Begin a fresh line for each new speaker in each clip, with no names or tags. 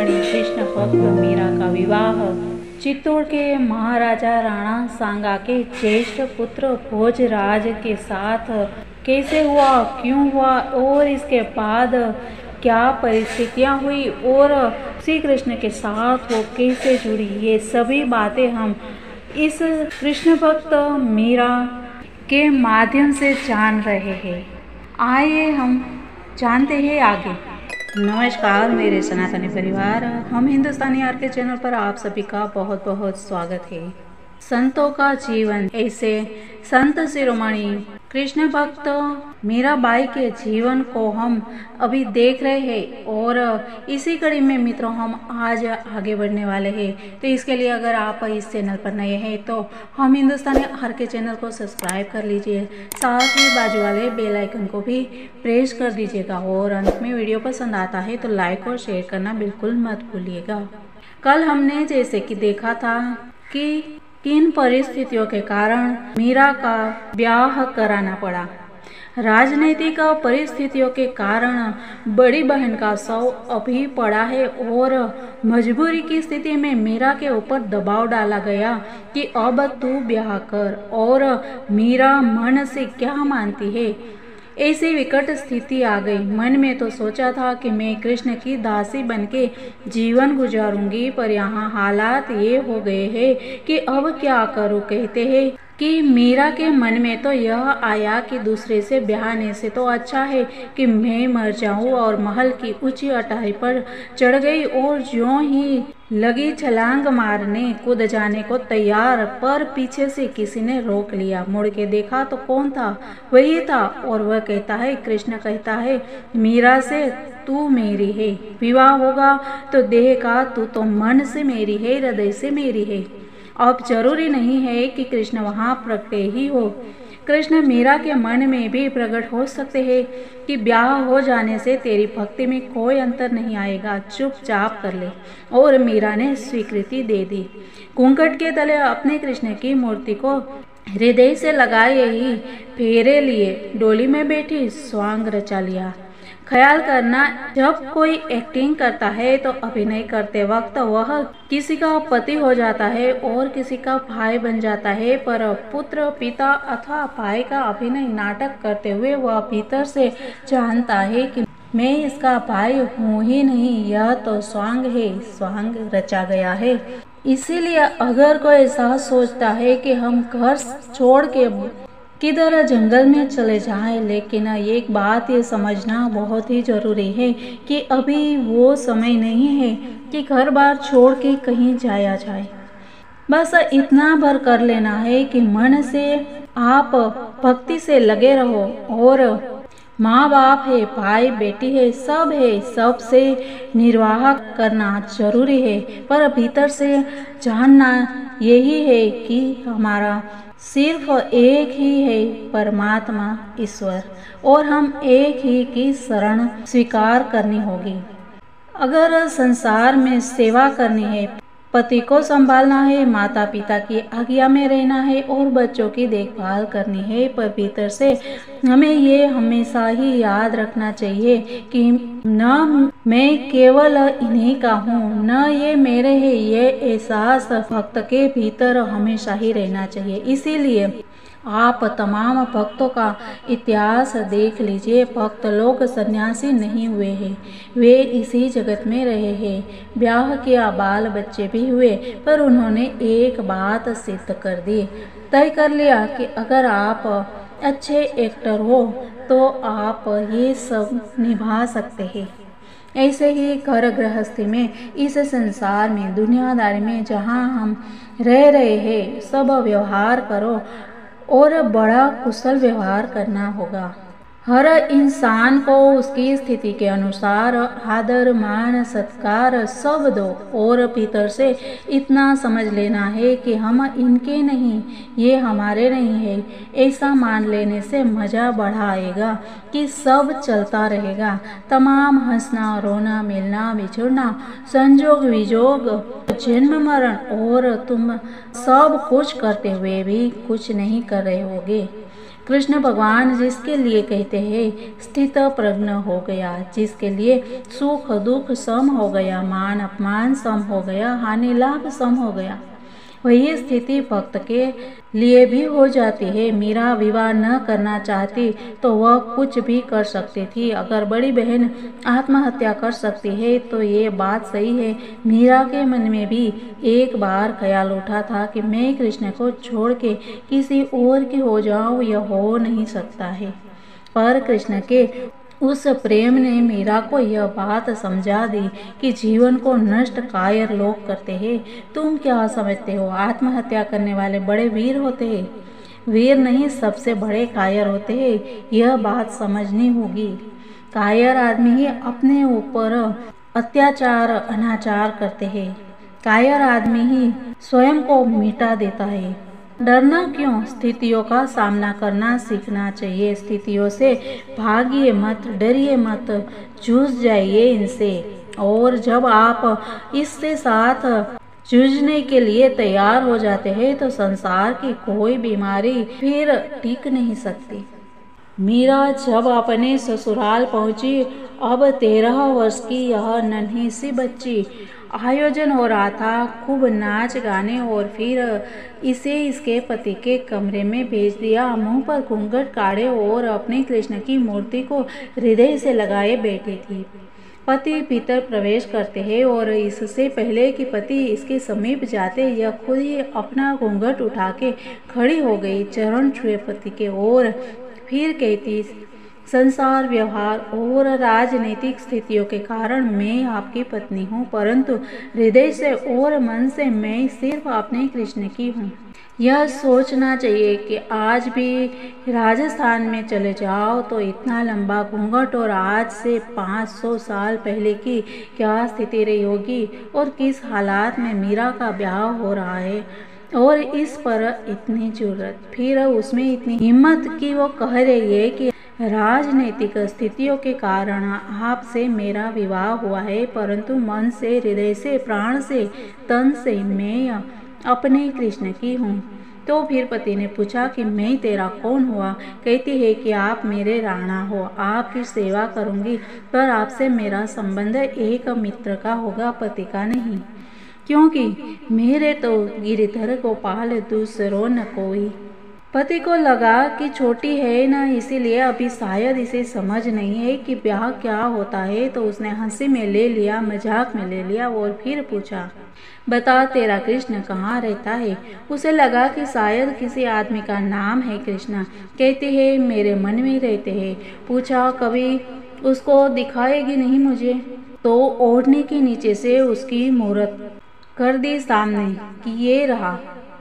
शिरोमणि कृष्ण भक्त मीरा का विवाह चित्तौड़ के महाराजा राणा सांगा के ज्येष्ठ पुत्र भोजराज के साथ कैसे हुआ, क्यों हुआ और इसके बाद क्या परिस्थितियां हुई और श्री कृष्ण के साथ वो कैसे जुड़ी, ये सभी बातें हम इस कृष्ण भक्त मीरा के माध्यम से जान रहे हैं। आइए हम जानते हैं आगे। नमस्कार मेरे सनातनी परिवार, हम हिंदुस्तानी आर के चैनल पर आप सभी का बहुत बहुत स्वागत है। संतों का जीवन, ऐसे संत शिरोमणि कृष्ण भक्त मीराबाई के जीवन को हम अभी देख रहे हैं और इसी कड़ी में मित्रों हम आज आगे बढ़ने वाले हैं। तो इसके लिए अगर आप इस चैनल पर नए हैं तो हम हिंदुस्तानी आर के चैनल को सब्सक्राइब कर लीजिए, साथ ही बाजू वाले बेल आइकन को भी प्रेस कर दीजिएगा और अंत में वीडियो पसंद आता है तो लाइक और शेयर करना बिल्कुल मत भूलिएगा। कल हमने जैसे कि देखा था कि किन परिस्थितियों के कारण मीरा का ब्याह कराना पड़ा। राजनीतिक परिस्थितियों के कारण बड़ी बहन का शव अभी पड़ा है और मजबूरी की स्थिति में मीरा के ऊपर दबाव डाला गया कि अब तू ब्याह कर, और मीरा मन से क्या मानती है। ऐसी विकट स्थिति आ गई। मन में तो सोचा था कि मैं कृष्ण की दासी बनके जीवन गुजारूंगी, पर यहाँ हालात ये हो गए हैं कि अब क्या करूँ। कहते हैं कि मीरा के मन में तो यह आया कि दूसरे से ब्याहने से तो अच्छा है कि मैं मर जाऊं, और महल की ऊंची अटारी पर चढ़ गई और ज्यों ही लगी छलांग मारने, कूद जाने को तैयार, पर पीछे से किसी ने रोक लिया। मुड़ के देखा तो कौन था, वही था, और वह कहता है, कृष्ण कहता है मीरा से, तू मेरी है, विवाह होगा तो देह का, तू तो मन से मेरी है, हृदय से मेरी है। अब जरूरी नहीं है कि कृष्ण वहाँ प्रकटे ही हो, कृष्ण मीरा के मन में भी प्रकट हो सकते हैं कि ब्याह हो जाने से तेरी भक्ति में कोई अंतर नहीं आएगा, चुपचाप कर ले। और मीरा ने स्वीकृति दे दी। घूंघट के तले अपने कृष्ण की मूर्ति को हृदय से लगाए ही फेरे लिए डोली में बैठी स्वांग रचा लिया। ख्याल करना, जब कोई एक्टिंग करता है तो अभिनय करते वक्त वह किसी का पति हो जाता है और किसी का भाई बन जाता है, पर पुत्र, पिता अथवा भाई का अभिनय नाटक करते हुए वह भीतर से जानता है कि मैं इसका भाई हूँ ही नहीं, यह तो स्वांग है, स्वांग रचा गया है। इसीलिए अगर कोई ऐसा सोचता है कि हम घर छोड़ के किधर जंगल में चले जाएं, लेकिन एक बात ये समझना बहुत ही जरूरी है कि अभी वो समय नहीं है कि घर बार छोड़ के कहीं जाया जाए। बस इतना भर कर लेना है कि मन से आप भक्ति से लगे रहो, और माँ बाप है, भाई बेटी है, सब है, सबसे निर्वाह करना जरूरी है, पर भीतर से जानना यही है कि हमारा सिर्फ एक ही है, परमात्मा ईश्वर, और हम एक ही की शरण स्वीकार करनी होगी। अगर संसार में सेवा करनी है, पति को संभालना है, माता पिता की आज्ञा में रहना है और बच्चों की देखभाल करनी है, पर भीतर से हमें ये हमेशा ही याद रखना चाहिए कि न मैं केवल इन्हीं का हूँ, न ये मेरे है, ये एहसास भक्त के भीतर हमेशा ही रहना चाहिए। इसीलिए आप तमाम भक्तों का इतिहास देख लीजिए। भक्त लोग सन्यासी नहीं हुए हैं, वे इसी जगत में रहे हैं, ब्याह किया, बाल बच्चे भी हुए, पर उन्होंने एक बात सिद्ध कर दी, तय कर लिया कि अगर आप अच्छे एक्टर हो तो आप ये सब निभा सकते हैं। ऐसे ही घर गृहस्थी में, इस संसार में, दुनियादारी में जहाँ हम रह रहे हैं, सब व्यवहार करो और बड़ा कुशल व्यवहार करना होगा। हर इंसान को उसकी स्थिति के अनुसार आदर, मान, सत्कार सब दो, और भीतर से इतना समझ लेना है कि हम इनके नहीं, ये हमारे नहीं है। ऐसा मान लेने से मजा बढ़ाएगा कि सब चलता रहेगा। तमाम हंसना, रोना, मिलना, बिछुड़ना, संजोग विजोग, जन्म मरण, और तुम सब कुछ करते हुए भी कुछ नहीं कर रहे होगे। कृष्ण भगवान जिसके लिए कहते हैं स्थित प्रज्ञ हो गया, जिसके लिए सुख दुख सम हो गया, मान अपमान सम हो गया, हानि लाभ सम हो गया, वही स्थिति भक्त के लिए भी हो जाती है। मीरा विवाह न करना चाहती तो वह कुछ भी कर सकती थी। अगर बड़ी बहन आत्महत्या कर सकती है तो ये बात सही है। मीरा के मन में भी एक बार ख्याल उठा था कि मैं कृष्ण को छोड़ के किसी और की हो जाऊं, यह हो नहीं सकता है। पर कृष्ण के उस प्रेम ने मीरा को यह बात समझा दी कि जीवन को नष्ट कायर लोग करते हैं। तुम क्या समझते हो, आत्महत्या करने वाले बड़े वीर होते हैं? वीर नहीं, सबसे बड़े कायर होते हैं। यह बात समझनी होगी। कायर आदमी ही अपने ऊपर अत्याचार अनाचार करते हैं। कायर आदमी ही स्वयं को मिटा देता है। डरना क्यों, स्थितियों का सामना करना सीखना चाहिए। स्थितियों से भागिए मत, डरिए मत, जूझ जाइए इनसे। और जब आप इससे साथ जूझने के लिए तैयार हो जाते हैं तो संसार की कोई बीमारी फिर टिक नहीं सकती। मीरा जब अपने ससुराल पहुंची, अब 13 वर्ष की यह नन्ही सी बच्ची, आयोजन हो रहा था, खूब नाच गाने, और फिर इसे इसके पति के कमरे में भेज दिया। मुंह पर घूंघट काढ़े और अपने कृष्ण की मूर्ति को हृदय से लगाए बैठी थी। पति भीतर प्रवेश करते हैं और इससे पहले कि पति इसके समीप जाते, यह खुद ही अपना घूंघट उठा के खड़ी हो गई, चरण छुए पति के, और फिर कहती, संसार व्यवहार और राजनीतिक स्थितियों के कारण मैं आपकी पत्नी हूँ, परंतु हृदय से और मन से मैं सिर्फ अपने कृष्ण की हूँ। यह सोचना चाहिए कि आज भी राजस्थान में चले जाओ तो इतना लंबा घूंघट और आज से 500 साल पहले की क्या स्थिति रही होगी, और किस हालात में मीरा का ब्याह हो रहा है, और इस पर इतनी जरूरत, फिर उसमें इतनी हिम्मत कि वो कह रही है कि राजनीतिक स्थितियों के कारण आपसे मेरा विवाह हुआ है, परंतु मन से, हृदय से, प्राण से, तन से मैं अपने कृष्ण की हूँ। तो फिर पति ने पूछा कि मैं तेरा कौन हुआ? कहती है कि आप मेरे राणा हो, आपकी सेवा करूँगी, पर आपसे मेरा संबंध एक मित्र का होगा, पति का नहीं, क्योंकि मेरे तो गिरिधर गोपाल दूसरो न कोई। पति को लगा कि छोटी है ना, इसीलिए अभी शायद इसे समझ नहीं है कि ब्याह क्या होता है, तो उसने हंसी में ले लिया, मजाक में ले लिया, और फिर पूछा, बता तेरा कृष्ण कहाँ रहता है? उसे लगा कि शायद किसी आदमी का नाम है कृष्ण। कहती है मेरे मन में रहते हैं। पूछा, कभी उसको दिखाएगी नहीं मुझे? तो ओढ़ने के नीचे से उसकी मूर्त कर दी सामने कि ये रहा,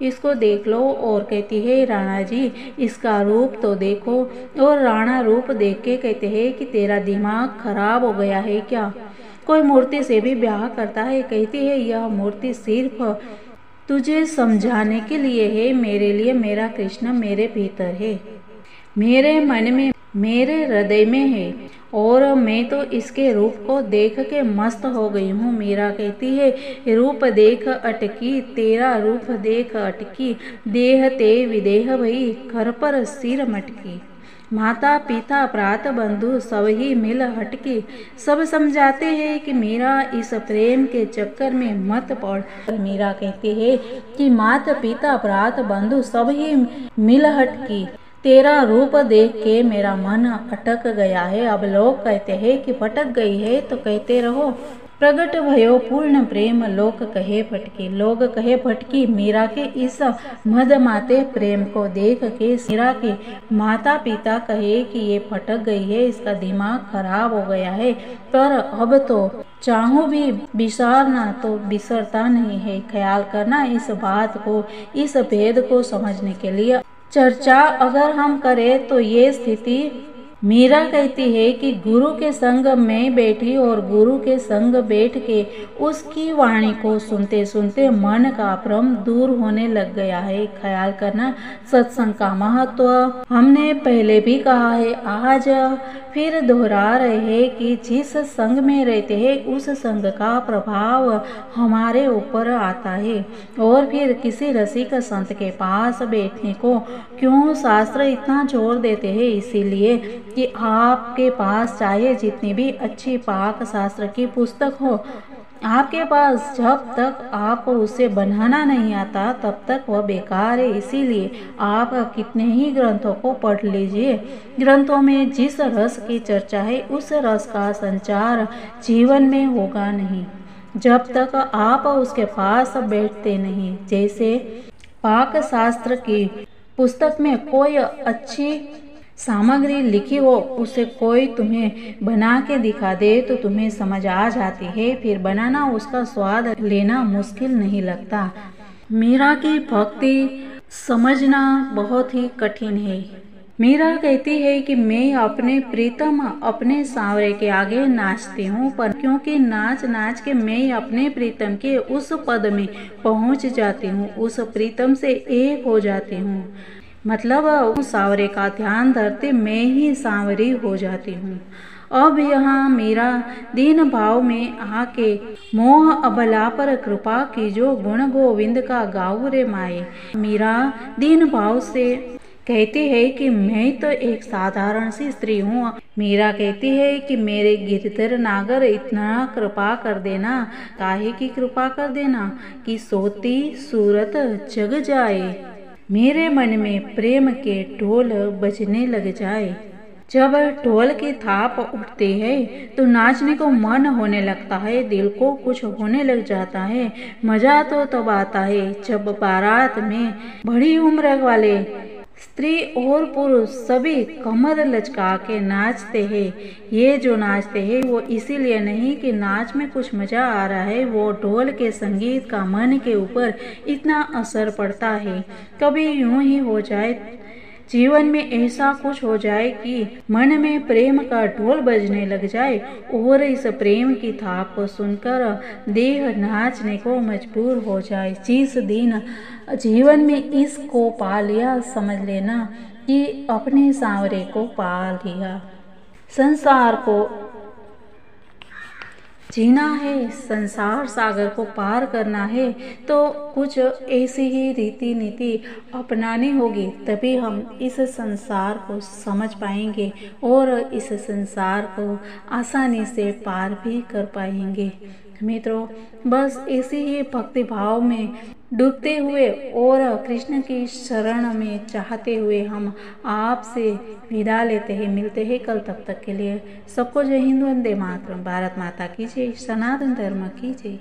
इसको देख लो। और कहती है, राणा जी इसका रूप तो देखो। और राणा रूप देख के कहते हैं कि तेरा दिमाग खराब हो गया है क्या? कोई मूर्ति से भी ब्याह करता है? कहती है, यह मूर्ति सिर्फ तुझे समझाने के लिए है, मेरे लिए मेरा कृष्ण मेरे भीतर है, मेरे मन में, मेरे हृदय में है, और मैं तो इसके रूप को देख के मस्त हो गई हूँ। मीरा कहती है, रूप देख अटकी, तेरा रूप देख अटकी, देह ते विदेह भई, घर पर सिर मटकी, माता पिता प्रात बंधु सब ही मिल हटकी। सब समझाते हैं कि मीरा इस प्रेम के चक्कर में मत पड़। मीरा कहती है कि माता पिता प्रात बंधु सब ही मिल हटकी, तेरा रूप देख के मेरा मन अटक गया है। अब लोग कहते हैं कि भटक गई है, तो कहते रहो, प्रगट भयो पूर्ण प्रेम, लोग कहे भटकी, लोग कहे भटकी। मीरा के इस मदमाते प्रेम को देख के मीरा के माता पिता कहे कि ये भटक गई है, इसका दिमाग खराब हो गया है, पर अब तो चाहूं भी बिसारना तो बिसरता नहीं है। ख्याल करना इस बात को, इस भेद को समझने के लिए। चर्चा अगर हम करें तो ये स्थिति मीरा कहती है कि गुरु के संग में बैठी और गुरु के संग बैठ के उसकी वाणी को सुनते सुनते मन का भ्रम दूर होने लग गया है। ख्याल करना सत्संग का महत्व हमने पहले भी कहा है, आज फिर दोहरा रहे हैं कि जिस संग में रहते हैं उस संग का प्रभाव हमारे ऊपर आता है। और फिर किसी रसिक संत के पास बैठने को क्यों शास्त्र इतना जोर देते हैं? इसीलिए कि आपके पास चाहे जितनी भी अच्छी पाक शास्त्र की पुस्तक हो, आपके पास जब तक आप उसे बनाना नहीं आता तब तक वह बेकार है। इसीलिए आप कितने ही ग्रंथों को पढ़ लीजिए, ग्रंथों में जिस रस की चर्चा है उस रस का संचार जीवन में होगा नहीं जब तक आप उसके पास बैठते नहीं। जैसे पाक शास्त्र की पुस्तक में कोई अच्छी सामग्री लिखी हो, उसे कोई तुम्हें बना के दिखा दे तो तुम्हें समझ आ जाती है, फिर बनाना उसका स्वाद लेना मुश्किल नहीं लगता। मीरा की भक्ति समझना बहुत ही कठिन है। मीरा कहती है कि मैं अपने प्रीतम अपने सांवरे के आगे नाचती हूँ, पर क्योंकि नाच नाच के मैं अपने प्रीतम के उस पद में पहुँच जाती हूँ, उस प्रीतम से एक हो जाती हूँ। मतलब उस सांवरे का ध्यान धरते मैं ही सांवरी हो जाती हूँ। अब यहाँ मीरा दीन भाव में आके मोह अबला पर कृपा कीजो, गुण गोविंद का गाऊ रे माए। मीरा दीन भाव से कहती है कि मैं तो एक साधारण सी स्त्री हूँ। मीरा कहती है कि मेरे गिरधर नागर इतना कृपा कर देना। काहे की कृपा कर देना? कि सोती सूरत जग जाए, मेरे मन में प्रेम के ढोल बजने लग जाए। जब ढोल की थाप उठती है तो नाचने को मन होने लगता है, दिल को कुछ होने लग जाता है। मजा तो तब आता है जब बारात में बड़ी उम्र वाले स्त्री और पुरुष सभी कमर लचका के नाचते हैं। ये जो नाचते हैं वो इसीलिए नहीं कि नाच में कुछ मजा आ रहा है, वो ढोल के संगीत का मन के ऊपर इतना असर पड़ता है। कभी यूं ही हो जाए, जीवन में ऐसा कुछ हो जाए कि मन में प्रेम का ढोल बजने लग जाए और इस प्रेम की थाप को सुनकर देह नाचने को मजबूर हो जाए। जिस दिन जीवन में इसको पा लिया, समझ लेना कि अपने सांवरे को पा लिया। संसार को जीना है, संसार सागर को पार करना है तो कुछ ऐसी ही रीति नीति अपनानी होगी, तभी हम इस संसार को समझ पाएंगे और इस संसार को आसानी से पार भी कर पाएंगे। मित्रों, बस ऐसे ही भक्ति भाव में डूबते हुए और कृष्ण की शरण में चाहते हुए हम आपसे विदा लेते हैं। मिलते हैं कल, तब तक के लिए सबको जय हिंद, वंदे मातरम। भारत माता की जय, सनातन धर्म की जय।